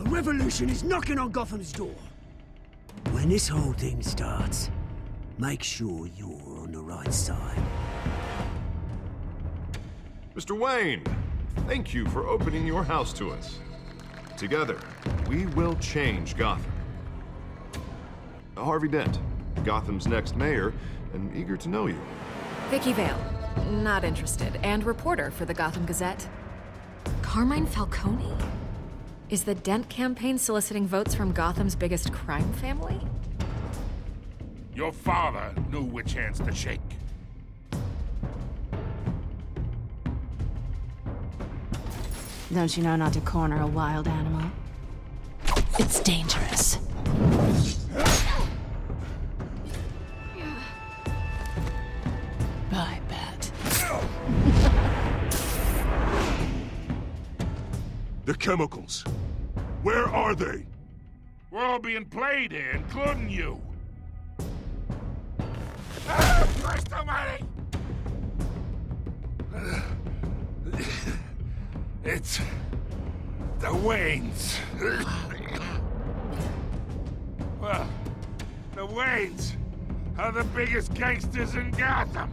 revolution is knocking on Gotham's door. When this whole thing starts, make sure you're on the right side. Mr. Wayne, thank you for opening your house to us. Together, we will change Gotham. Harvey Dent, Gotham's next mayor, and eager to know you. Vicky Vale, not interested, and reporter for the Gotham Gazette. Carmine Falcone? Is the Dent campaign soliciting votes from Gotham's biggest crime family? Your father knew which hands to shake. Don't you know not to corner a wild animal? It's dangerous. I bet. The chemicals. Where are they? We're all being played here, including you. Christ almighty! It's the Waynes. Well, the Waynes are the biggest gangsters in Gotham.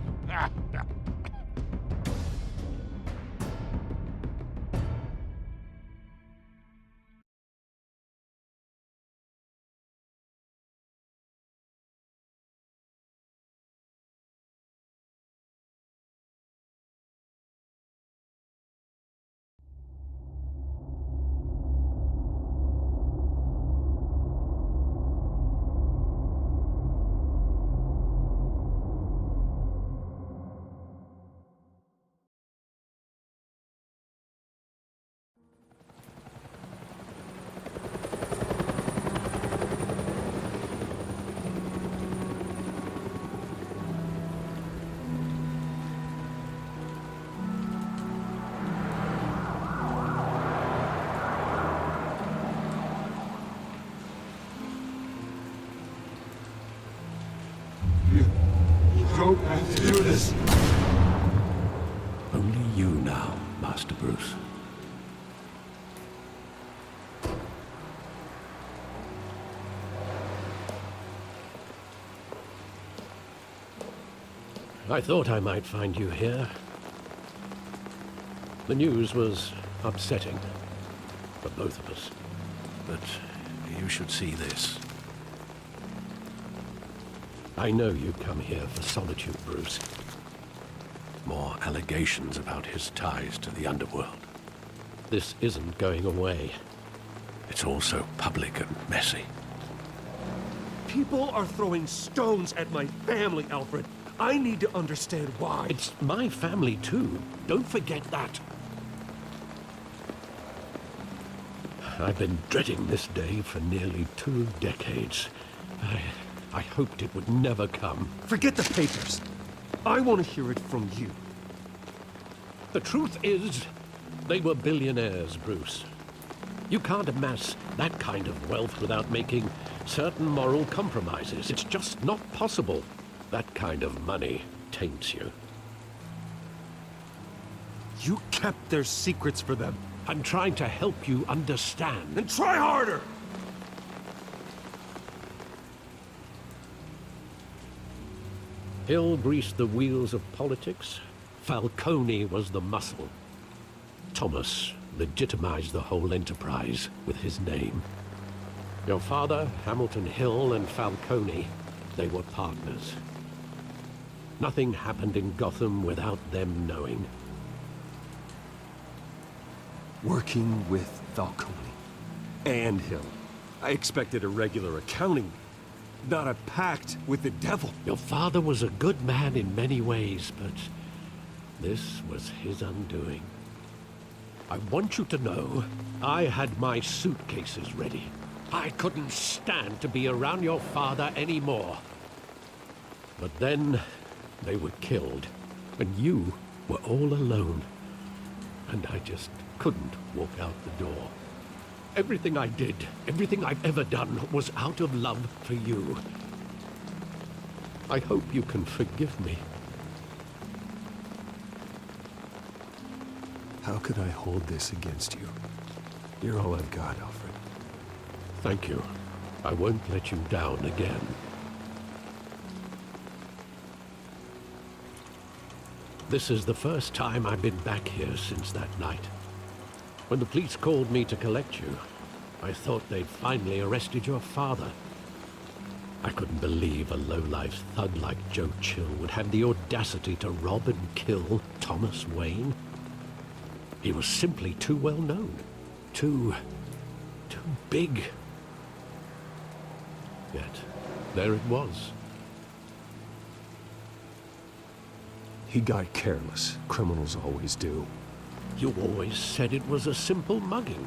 Don't have to do this. Only you now, Master Bruce. I thought I might find you here. The news was upsetting for both of us. But you should see this. I know you come here for solitude, Bruce. More allegations about his ties to the underworld. This isn't going away. It's all so public and messy. People are throwing stones at my family, Alfred. I need to understand why. It's my family, too. Don't forget that. I've been dreading this day for nearly 2 decades. I hoped it would never come. Forget the papers. I want to hear it from you. The truth is, they were billionaires, Bruce. You can't amass that kind of wealth without making certain moral compromises. It's just not possible. That kind of money taints you. You kept their secrets for them. I'm trying to help you understand. Then try harder! Hill greased the wheels of politics. Falcone was the muscle. Thomas legitimized the whole enterprise with his name. Your father, Hamilton Hill, and Falcone, they were partners. Nothing happened in Gotham without them knowing. Working with Falcone and Hill. I expected a regular accounting, not a pact with the devil. Your father was a good man in many ways, but this was his undoing. I want you to know, I had my suitcases ready. I couldn't stand to be around your father anymore. But then, they were killed, and you were all alone. And I just couldn't walk out the door. Everything I did, everything I've ever done, was out of love for you. I hope you can forgive me. How could I hold this against you? You're all I've got, Alfred. Thank you. I won't let you down again. This is the first time I've been back here since that night. When the police called me to collect you, I thought they'd finally arrested your father. I couldn't believe a low-life thug like Joe Chill would have the audacity to rob and kill Thomas Wayne. He was simply too well known. Too big. Yet, there it was. He got careless. Criminals always do. You always said it was a simple mugging.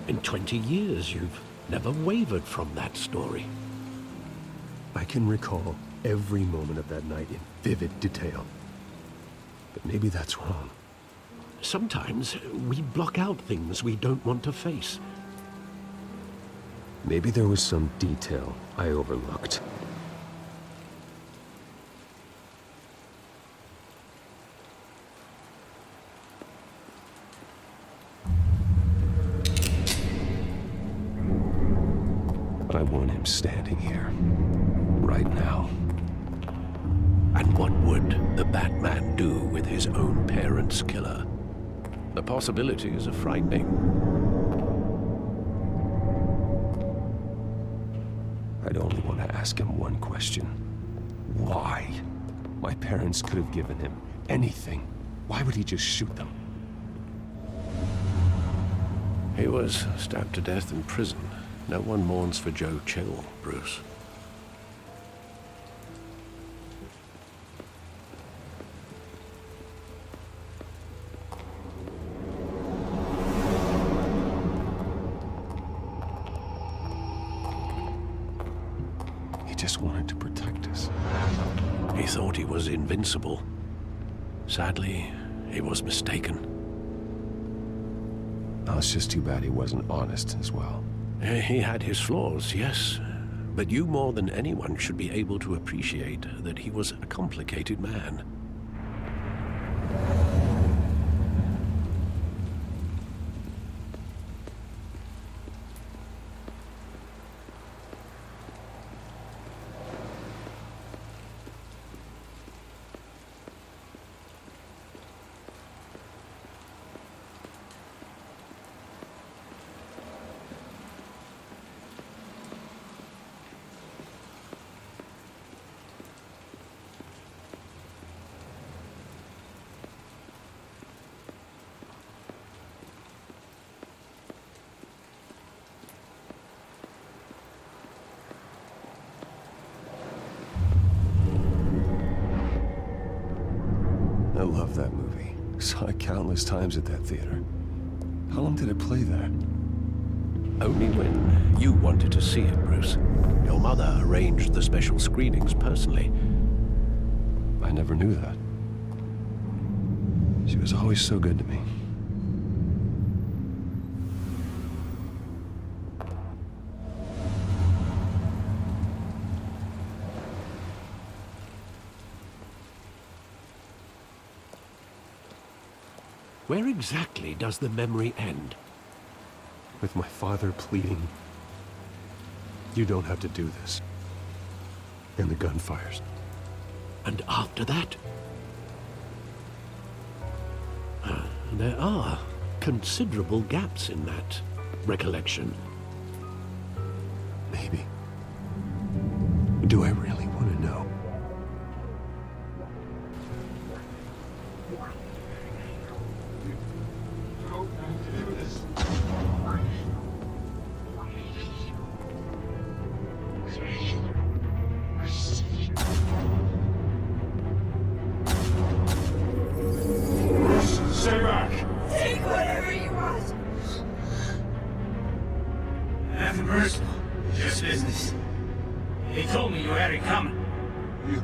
In 20 years, you've never wavered from that story. I can recall every moment of that night in vivid detail. But maybe that's wrong. Sometimes we block out things we don't want to face. Maybe there was some detail I overlooked. I want him standing here, right now. And what would the Batman do with his own parents' killer? The possibilities are frightening. I'd only want to ask him one question. Why? My parents could have given him anything. Why would he just shoot them? He was stabbed to death in prison. No one mourns for Joe Chill, Bruce. He just wanted to protect us. He thought he was invincible. Sadly, he was mistaken. Oh, it's just too bad he wasn't honest as well. He had his flaws, yes. But you more than anyone should be able to appreciate that he was a complicated man. I love that movie. Saw it countless times at that theater. How long did it play there? Only when you wanted to see it, Bruce. Your mother arranged the special screenings personally. I never knew that. She was always so good to me. Where exactly does the memory end? With my father pleading, "You don't have to do this." And the gunfires. And after that? There are considerable gaps in that recollection. Maybe. Do I really want to know? Stay back! Take whatever you want. Nothing personal. Just business. He told me you had it coming. You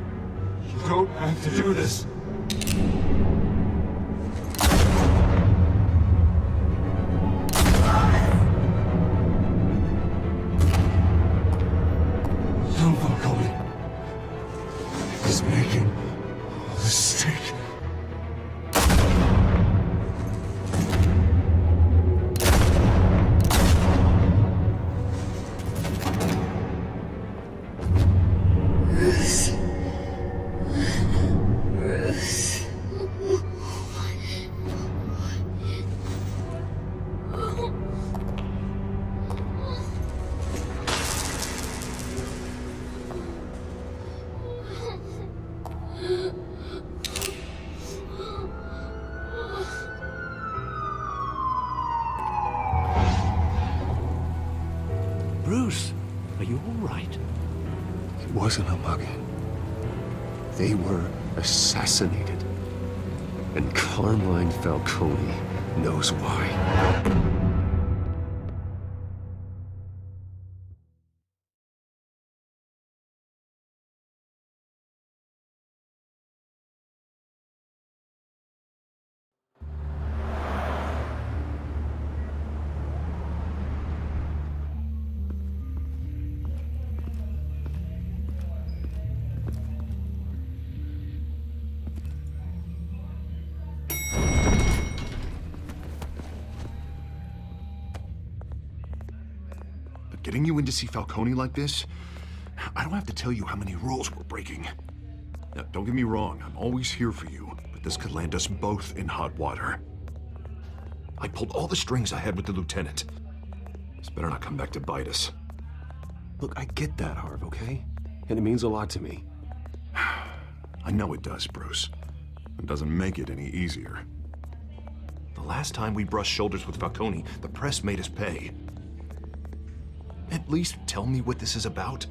don't have to do this. Don't follow me. He's making a mistake. Bruce, are you all right? It wasn't a mugging. They were assassinated. And Carmine Falcone knows why. Getting you in to see Falcone like this? I don't have to tell you how many rules we're breaking. Now, don't get me wrong, I'm always here for you, but this could land us both in hot water. I pulled all the strings I had with the lieutenant. This better not come back to bite us. Look, I get that, Harv, okay? And it means a lot to me. I know it does, Bruce. It doesn't make it any easier. The last time we brushed shoulders with Falcone, the press made us pay. At least tell me what this is about.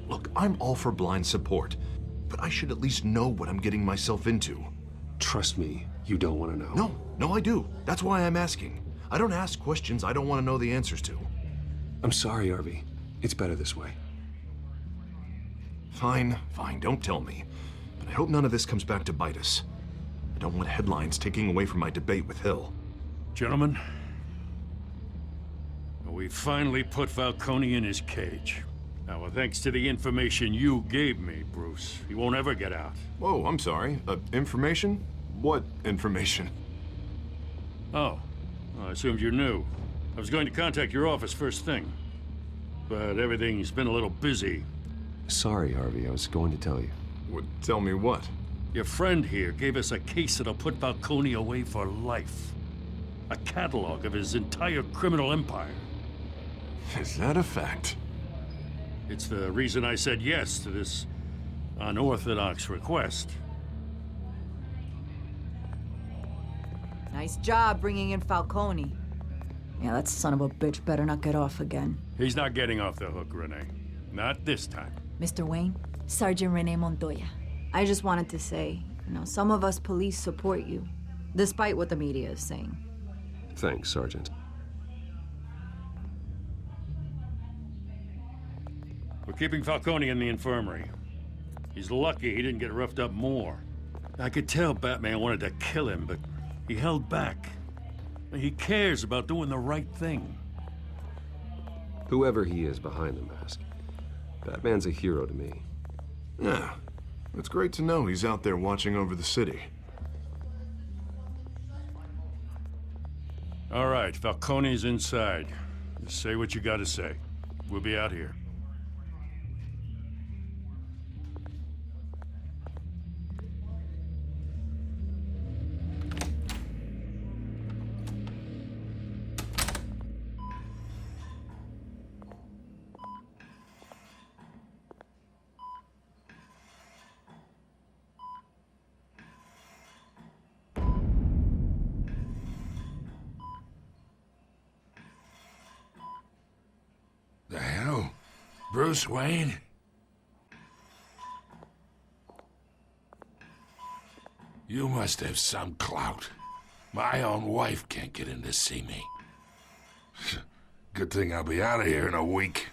Look, I'm all for blind support, but I should at least know what I'm getting myself into. Trust me, you don't want to know. No, I do. That's why I'm asking. I don't ask questions I don't want to know the answers to. I'm sorry, Harvey. It's better this way. Fine, don't tell me. But I hope none of this comes back to bite us. I don't want headlines taking away from my debate with Hill. Gentlemen, we finally put Falcone in his cage. Now, thanks to the information you gave me, Bruce, he won't ever get out. Whoa, I'm sorry. Information? What information? Oh, I assumed you knew. I was going to contact your office first thing, but everything's been a little busy. Sorry, Harvey. I was going to tell you. Tell me what? Your friend here gave us a case that'll put Falcone away for life. A catalog of his entire criminal empire. Is that a fact? It's the reason I said yes to this unorthodox request. Nice job bringing in Falcone. Yeah, that son of a bitch better not get off again. He's not getting off the hook, Renee. Not this time. Mr. Wayne, Sergeant Renee Montoya. I just wanted to say, some of us police support you, despite what the media is saying. Thanks, Sergeant. We're keeping Falcone in the infirmary. He's lucky he didn't get roughed up more. I could tell Batman wanted to kill him, but he held back. He cares about doing the right thing. Whoever he is behind the mask, Batman's a hero to me. Yeah, it's great to know he's out there watching over the city. All right, Falcone's inside. Just say what you gotta say. We'll be out here. The hell? Bruce Wayne? You must have some clout. My own wife can't get in to see me. Good thing I'll be out of here in a week.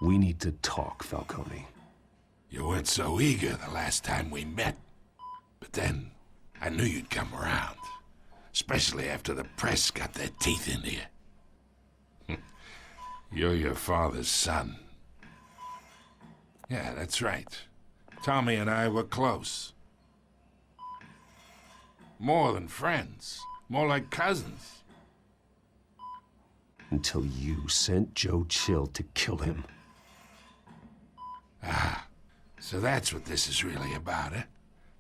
We need to talk, Falcone. You weren't so eager the last time we met. But then, I knew you'd come around. Especially after the press got their teeth into you. You're your father's son. Yeah, that's right. Tommy and I were close. More than friends. More like cousins. Until you sent Joe Chill to kill him. Ah, so that's what this is really about, eh?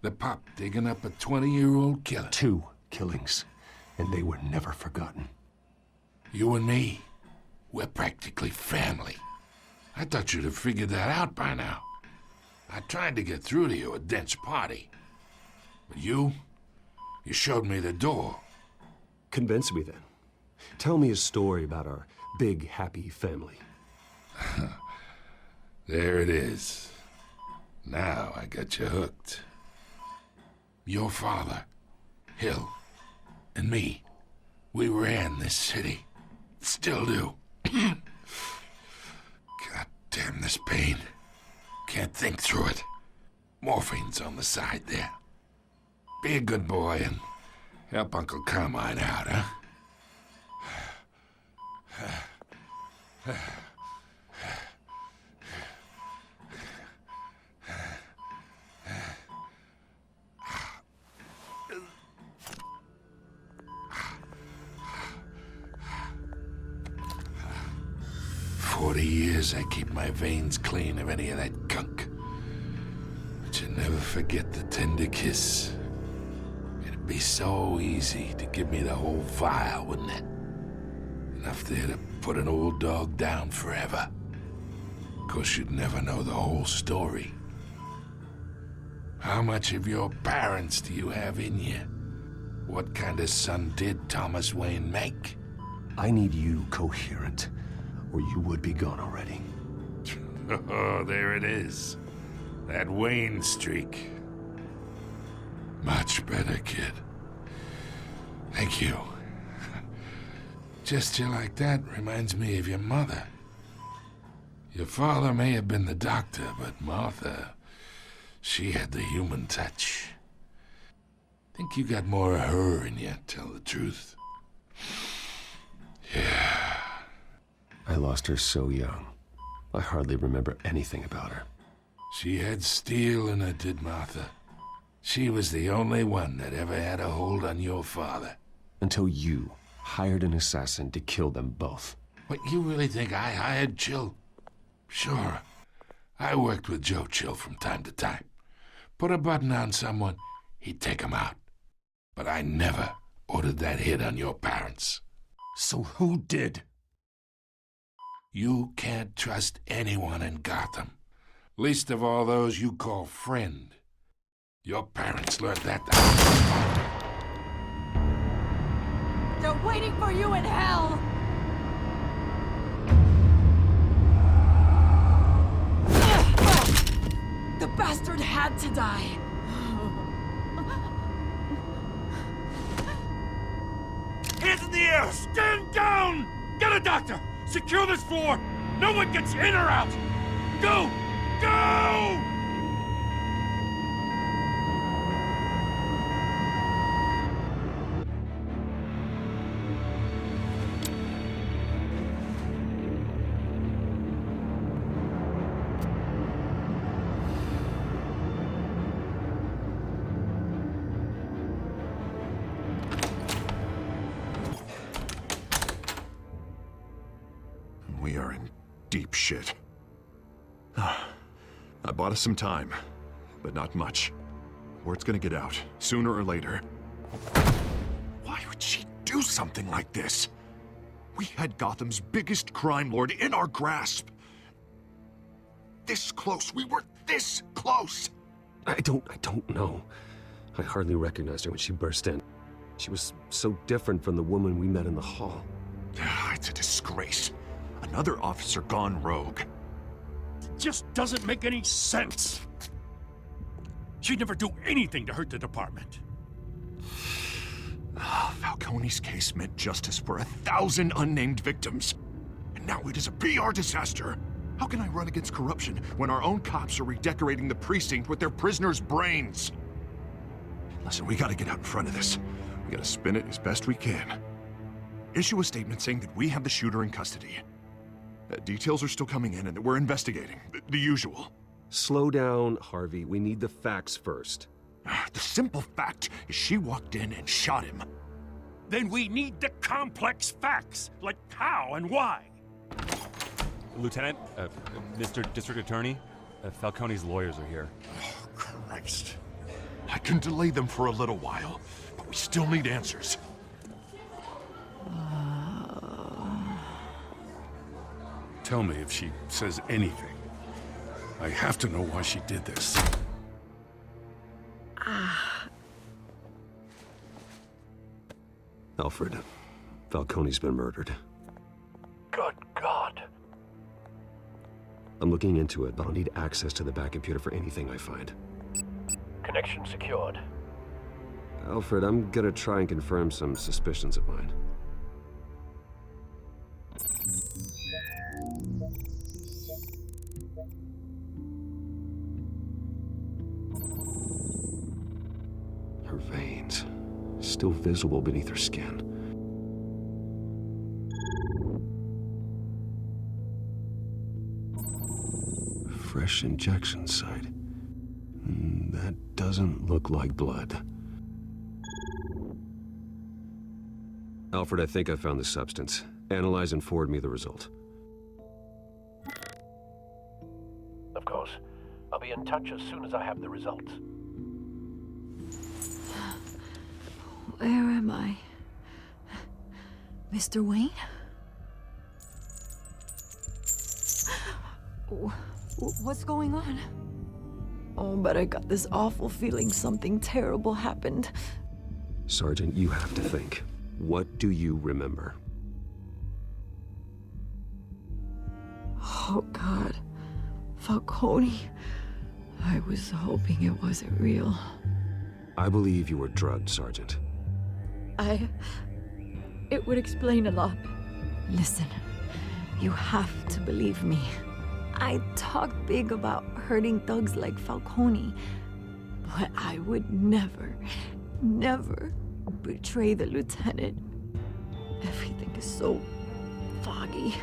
The pup digging up a 20-year-old killer. 2 killings, and they were never forgotten. You and me, we're practically family. I thought you'd have figured that out by now. I tried to get through to you at Dent's party. But you showed me the door. Convince me then. Tell me a story about our big, happy family. There it is. Now I got you hooked. Your father, Hill, and me, we ran this city. Still do. God damn this pain. Can't think through it. Morphine's on the side there. Be a good boy and help Uncle Carmine out, huh? 40 years I keep my veins clean of any of that gunk. But you never forget the tender kiss. It'd be so easy to give me the whole vial, wouldn't it? Enough there to put an old dog down forever. Of course, you'd never know the whole story. How much of your parents do you have in you? What kind of son did Thomas Wayne make? I need you coherent, or you would be gone already. Oh, there it is. That Wayne streak. Much better, kid. Thank you. Gesture like that reminds me of your mother. Your father may have been the doctor, but Martha, she had the human touch. Think you got more of her in you, tell the truth. Yeah. I lost her so young. I hardly remember anything about her. She had steel in her, did Martha. She was the only one that ever had a hold on your father. Until you hired an assassin to kill them both. What, you really think I hired Chill? Sure. I worked with Joe Chill from time to time. Put a button on someone, he'd take him out. But I never ordered that hit on your parents. So who did? You can't trust anyone in Gotham. Least of all those you call friend. Your parents learned that. They're waiting for you in hell! The bastard had to die. Hands in the air! Stand down! Get a doctor! Secure this floor! No one gets in or out! Go! Go! We are in deep shit. I bought us some time, but not much. Word's gonna get out, sooner or later. Why would she do something like this? We had Gotham's biggest crime lord in our grasp. This close, we were this close! I don't know. I hardly recognized her when she burst in. She was so different from the woman we met in the hall. It's a disgrace. Another officer gone rogue. It just doesn't make any sense. She'd never do anything to hurt the department. Falcone's case meant justice for 1,000 unnamed victims. And now it is a PR disaster. How can I run against corruption when our own cops are redecorating the precinct with their prisoners' brains? Listen, we gotta get out in front of this. We gotta spin it as best we can. Issue a statement saying that we have the shooter in custody. Details are still coming in and that we're investigating. The usual. Slow down, Harvey. We need the facts first. The simple fact is she walked in and shot him. Then we need the complex facts, like how and why. Lieutenant, Mr. District Attorney, Falcone's lawyers are here. Oh, Christ. I can delay them for a little while, but we still need answers. Tell me if she says anything. I have to know why she did this. Alfred, Falcone's been murdered. Good God. I'm looking into it, but I'll need access to the back computer for anything I find. Connection secured. Alfred, I'm gonna try and confirm some suspicions of mine. Her veins, still visible beneath her skin. Fresh injection site. That doesn't look like blood. Alfred, I think I found the substance. Analyze and forward me the result. Of course. I'll be in touch as soon as I have the results. Where am I? Mr. Wayne? What's going on? Oh, but I got this awful feeling something terrible happened. Sergeant, you have to think. What do you remember? Oh, God. Falcone. I was hoping it wasn't real. I believe you were drugged, Sergeant. It would explain a lot. Listen, you have to believe me. I talk big about hurting thugs like Falcone, but I would never betray the lieutenant. Everything is so foggy.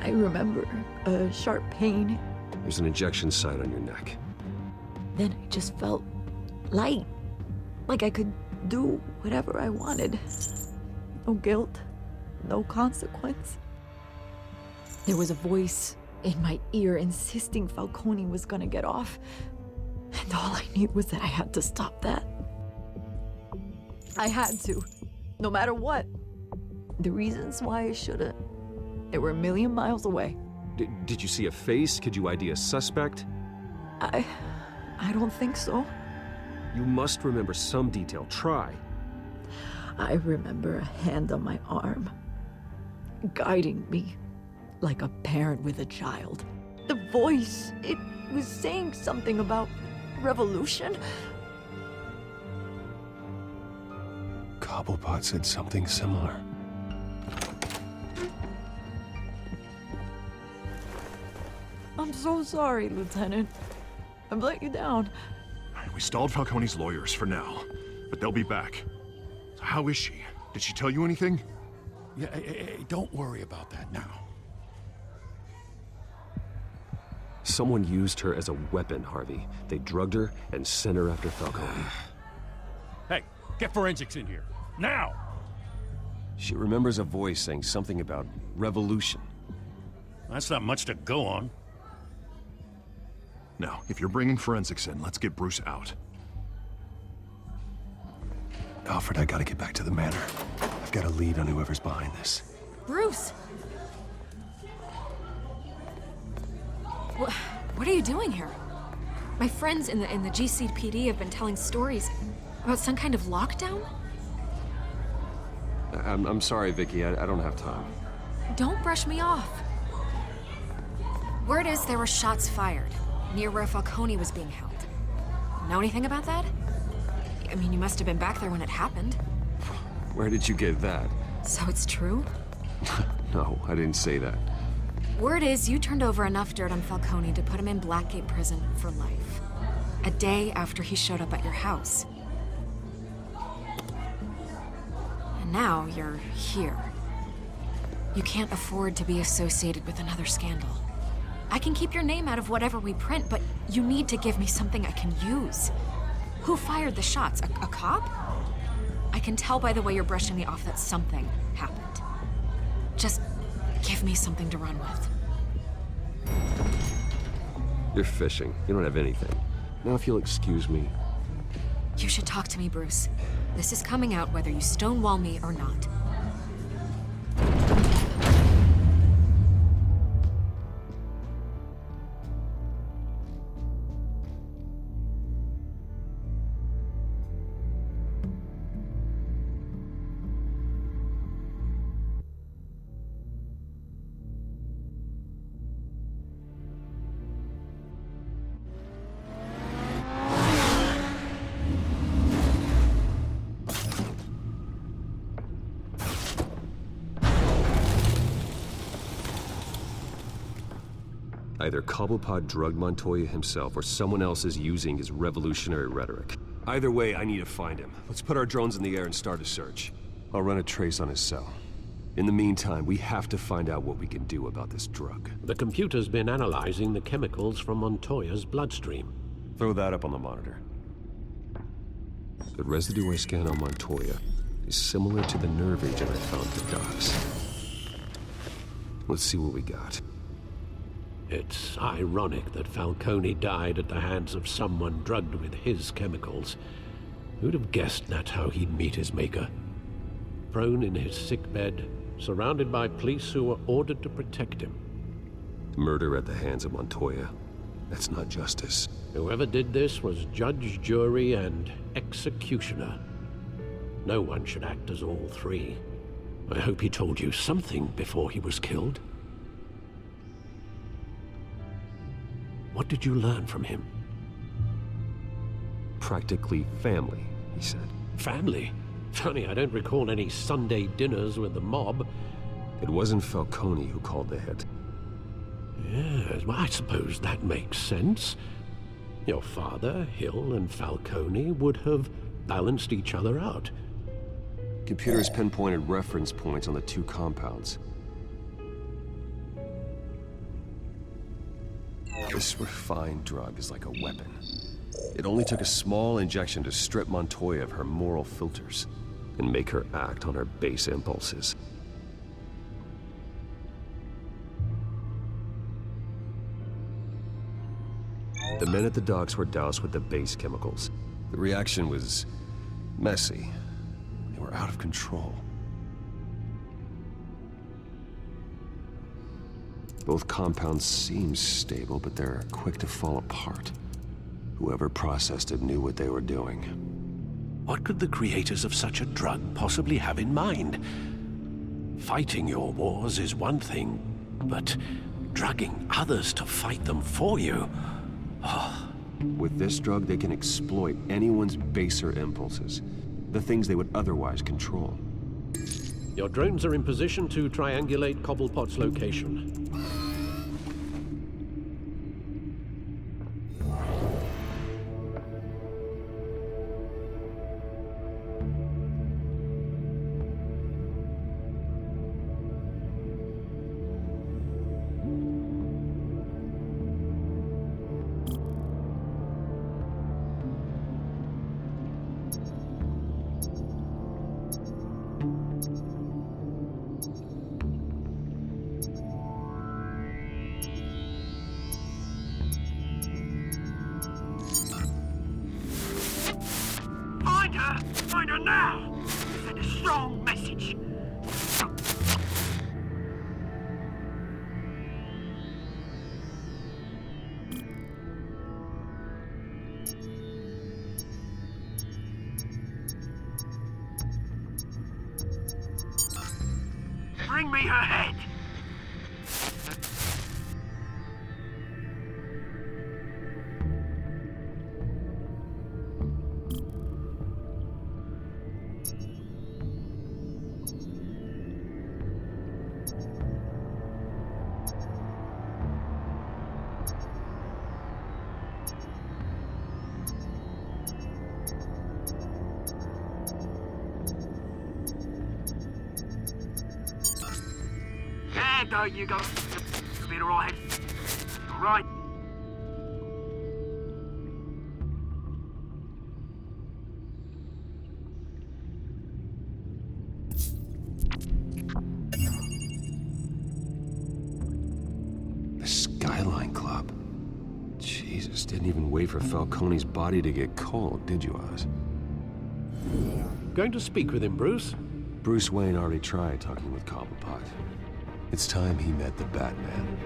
I remember a sharp pain. There's an injection site on your neck. Then I just felt light, like I could do whatever I wanted. No guilt, no consequence. There was a voice in my ear insisting Falcone was gonna get off. And all I knew was that I had to stop that. I had to, no matter what. The reasons why I shouldn't, they were a million miles away. Did you see a face? Could you ID a suspect? I don't think so. You must remember some detail. Try. I remember a hand on my arm, guiding me like a parent with a child. The voice, it was saying something about revolution. Cobblepot said something similar. I'm so sorry, Lieutenant. I've let you down. We stalled Falcone's lawyers for now, but they'll be back. So how is she? Did she tell you anything? Yeah, don't worry about that now. Someone used her as a weapon, Harvey. They drugged her and sent her after Falcone. Hey, get forensics in here. Now! She remembers a voice saying something about revolution. That's not much to go on. Now, if you're bringing forensics in, let's get Bruce out. Alfred, I gotta get back to the manor. I've got a lead on whoever's behind this. Bruce! What are you doing here? My friends in the GCPD have been telling stories about some kind of lockdown? I'm sorry, Vicky. I don't have time. Don't brush me off. Word is there were shots fired near where Falcone was being held. Know anything about that? I mean, you must have been back there when it happened. Where did you get that? So it's true? No, I didn't say that. Word is you turned over enough dirt on Falcone to put him in Blackgate Prison for life. A day after he showed up at your house. And now you're here. You can't afford to be associated with another scandal. I can keep your name out of whatever we print, but you need to give me something I can use. Who fired the shots? A cop? I can tell by the way you're brushing me off that something happened. Just give me something to run with. You're fishing. You don't have anything. Now, if you'll excuse me. You should talk to me, Bruce. This is coming out whether you stonewall me or not. Either Cobblepot drugged Montoya himself, or someone else is using his revolutionary rhetoric. Either way, I need to find him. Let's put our drones in the air and start a search. I'll run a trace on his cell. In the meantime, we have to find out what we can do about this drug. The computer's been analyzing the chemicals from Montoya's bloodstream. Throw that up on the monitor. The residue I scan on Montoya is similar to the nerve agent I found at the docks. Let's see what we got. It's ironic that Falcone died at the hands of someone drugged with his chemicals. Who'd have guessed that's how he'd meet his maker? Prone in his sickbed, surrounded by police who were ordered to protect him. Murder at the hands of Montoya. That's not justice. Whoever did this was judge, jury, and executioner. No one should act as all three. I hope he told you something before he was killed. What did you learn from him? Practically family, he said. Family? Funny, I don't recall any Sunday dinners with the mob. It wasn't Falcone who called the hit. Yes, well, I suppose that makes sense. Your father, Hill, and Falcone would have balanced each other out. Computers pinpointed reference points on the two compounds. This refined drug is like a weapon. It only took a small injection to strip Montoya of her moral filters and make her act on her base impulses. The men at the docks were doused with the base chemicals. The reaction was messy. They were out of control. Both compounds seem stable, but they're quick to fall apart. Whoever processed it knew what they were doing. What could the creators of such a drug possibly have in mind? Fighting your wars is one thing, but drugging others to fight them for you? Oh. With this drug, they can exploit anyone's baser impulses, the things they would otherwise control. Your drones are in position to triangulate Cobblepot's location. Find her now! Send a strong message. Bring me her head! There you go. You'll be alright. Alright. The Skyline Club. Jesus, didn't even wait for Falcone's body to get cold, did you, Oz? Going to speak with him, Bruce? Bruce Wayne already tried talking with Cobblepot. It's time he met the Batman.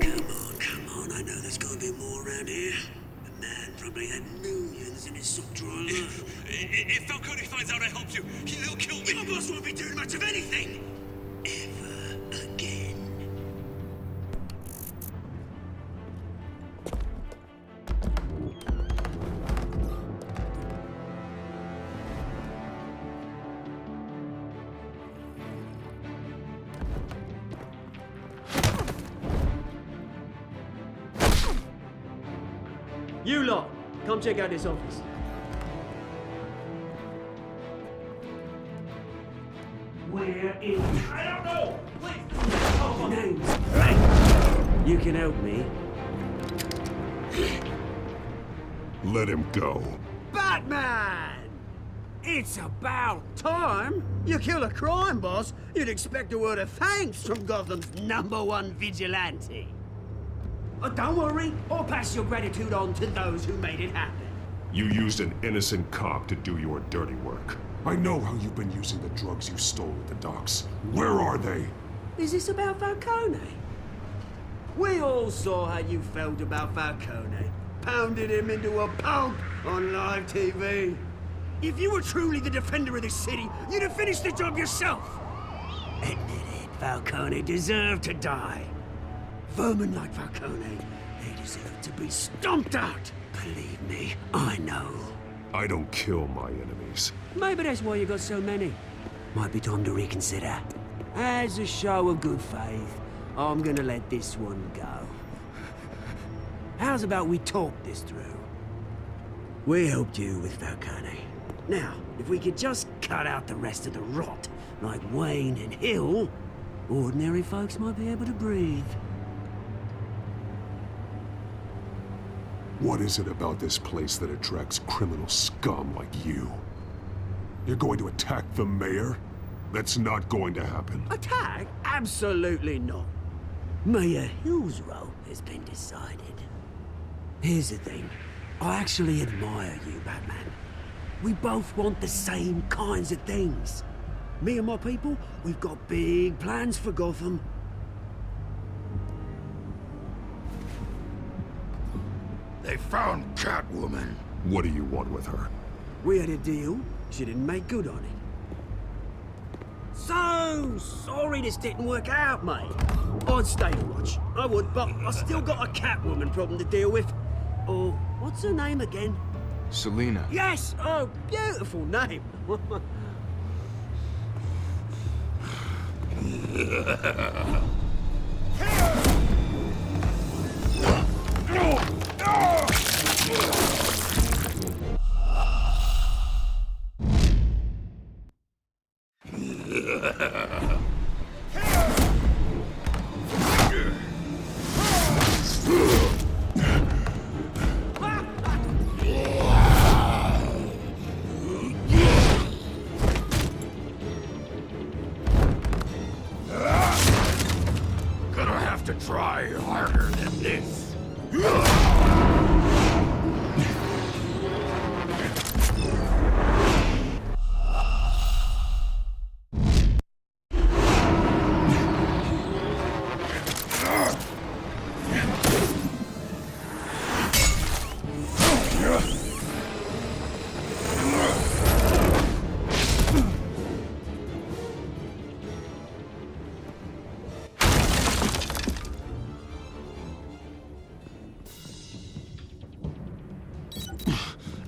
Come on, I know there's gonna be more around here. The man probably had millions in his sock drawer. If Falcone finds out I helped you, he'll kill me. Your boss won't be doing much of anything. Ever again. You lot, come check out this office. Where is... I don't know! Please! Oh, names. Right. You can help me. Let him go. Batman! It's about time. You kill a crime boss, you'd expect a word of thanks from Gotham's #1 vigilante. Oh, don't worry, I'll pass your gratitude on to those who made it happen. You used an innocent cop to do your dirty work. I know how you've been using the drugs you stole at the docks. Where are they? Is this about Falcone? We all saw how you felt about Falcone. Pounded him into a pulp on live TV. If you were truly the defender of this city, you'd have finished the job yourself. Admit it, Falcone deserved to die. Vermin like Falcone, they deserve to be stomped out. Believe me, I know. I don't kill my enemies. Maybe that's why you got so many. Might be time to reconsider. As a show of good faith, I'm gonna let this one go. How's about we talk this through? We helped you with Falcone. Now, if we could just cut out the rest of the rot, like Wayne and Hill, ordinary folks might be able to breathe. What is it about this place that attracts criminal scum like you? You're going to attack the mayor? That's not going to happen. Attack? Absolutely not. Mayor Hill's role has been decided. Here's the thing. I actually admire you, Batman. We both want the same kinds of things. Me and my people, we've got big plans for Gotham. They found Catwoman. What do you want with her? We had a deal. She didn't make good on it. So sorry this didn't work out, mate. I'd stay to watch. I would, but I still got a Catwoman problem to deal with. Oh, what's her name again? Selina. Yes! Oh, beautiful name. Gonna have to try harder than this.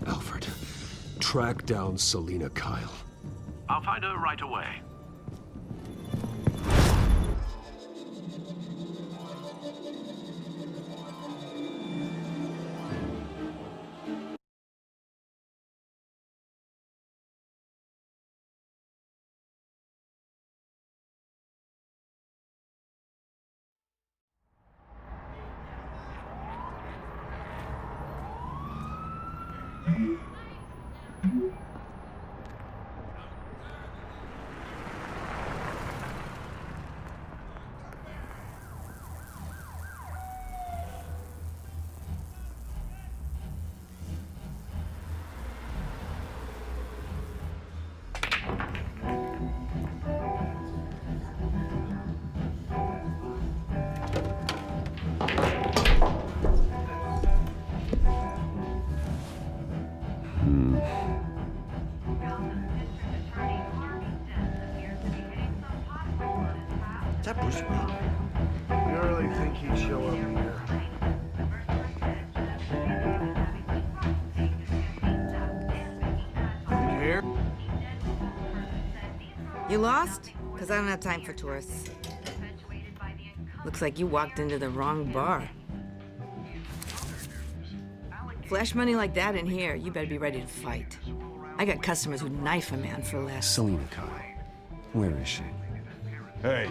Alfred, track down Selina Kyle. I'll find her right away. Push me. You really think he'd show up here? You here? You lost? Because I don't have time for tourists. Looks like you walked into the wrong bar. Flash money like that in here, you better be ready to fight. I got customers who'd knife a man for less. Selina Kyle. Where is she? Hey,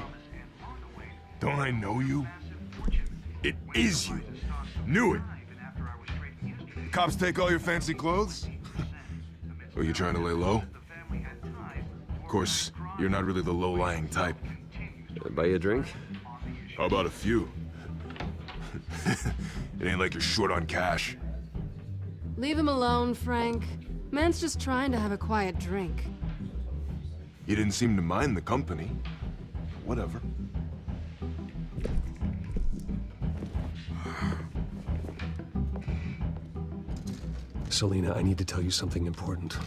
don't I know you? It is you. Knew it. Cops take all your fancy clothes? Are you trying to lay low? Of course, you're not really the low-lying type. Buy you a drink? How about a few? It ain't like you're short on cash. Leave him alone, Frank. Man's just trying to have a quiet drink. You didn't seem to mind the company. Whatever. Selina, I need to tell you something important.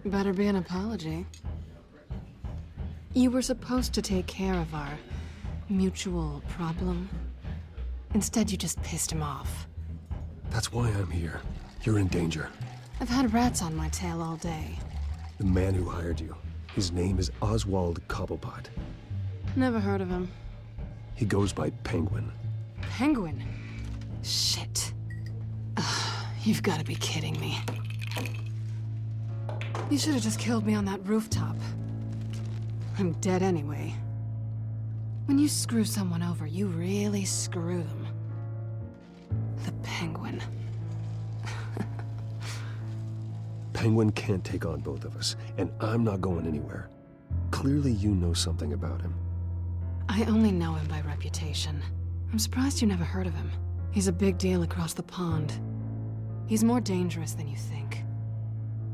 Better be an apology. You were supposed to take care of our mutual problem. Instead, you just pissed him off. That's why I'm here. You're in danger. I've had rats on my tail all day. The man who hired you, his name is Oswald Cobblepot. Never heard of him. He goes by Penguin. Penguin? Shit. Ugh, you've got to be kidding me. You should have just killed me on that rooftop. I'm dead anyway. When you screw someone over, you really screw them. The Penguin. Penguin can't take on both of us, and I'm not going anywhere. Clearly you know something about him. I only know him by reputation. I'm surprised you never heard of him. He's a big deal across the pond. He's more dangerous than you think.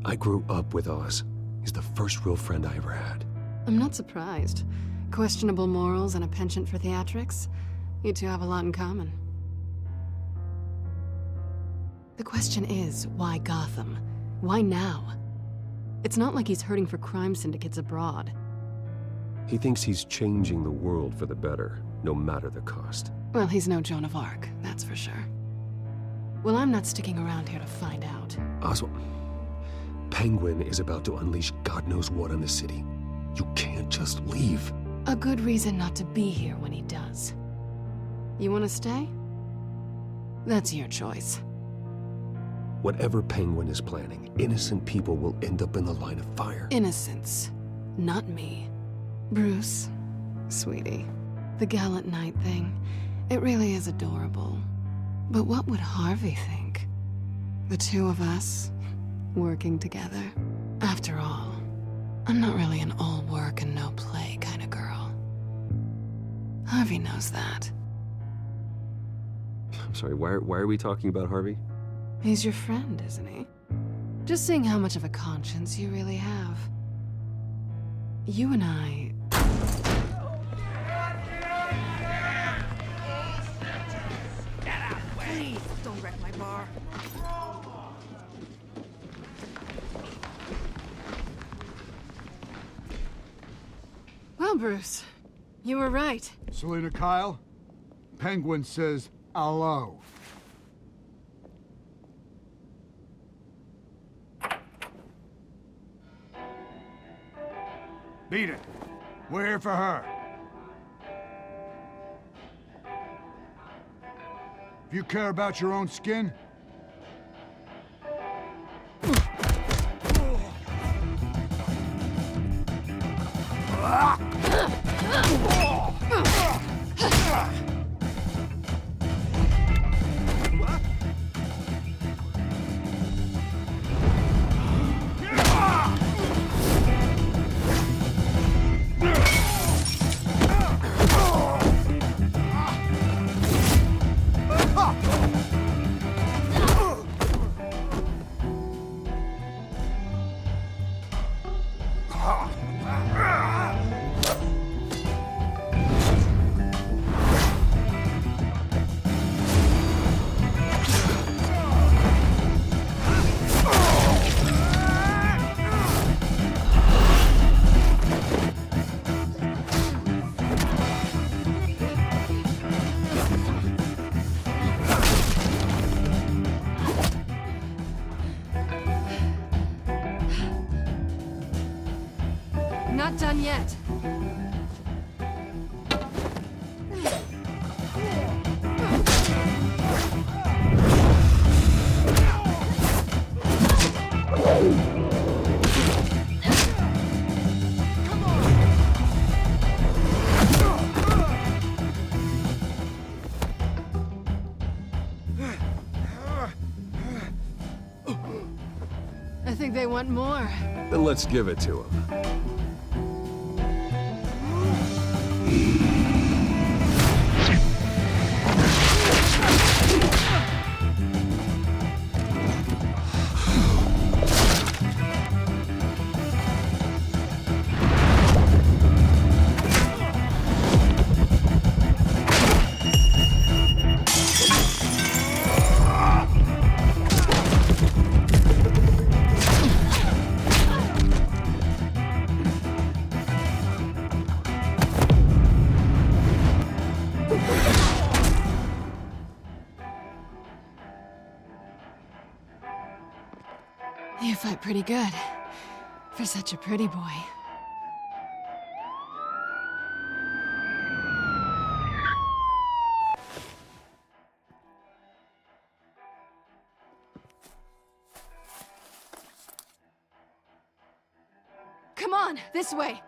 I grew up with Oz. He's the first real friend I ever had. I'm not surprised. Questionable morals and a penchant for theatrics. You two have a lot in common. The question is, why Gotham? Why now? It's not like he's hurting for crime syndicates abroad. He thinks he's changing the world for the better, no matter the cost. Well, he's no Joan of Arc, that's for sure. Well, I'm not sticking around here to find out. Oswald, Penguin is about to unleash God knows what on the city. You can't just leave. A good reason not to be here when he does. You want to stay? That's your choice. Whatever Penguin is planning, innocent people will end up in the line of fire. Innocence, not me. Bruce, sweetie, the gallant knight thing, it really is adorable. But what would Harvey think? The two of us, working together? After all, I'm not really an all work and no play kind of girl. Harvey knows that. I'm sorry, why are we talking about Harvey? He's your friend, isn't he? Just seeing how much of a conscience you really have. You and I... Please, don't wreck my bar. Well, Bruce, you were right. Selina Kyle, Penguin says hello. Beat it. We're here for her. If you care about your own skin, not done yet. I think they want more. Then let's give it to them. You fight pretty good. For such a pretty boy. Come on, this way.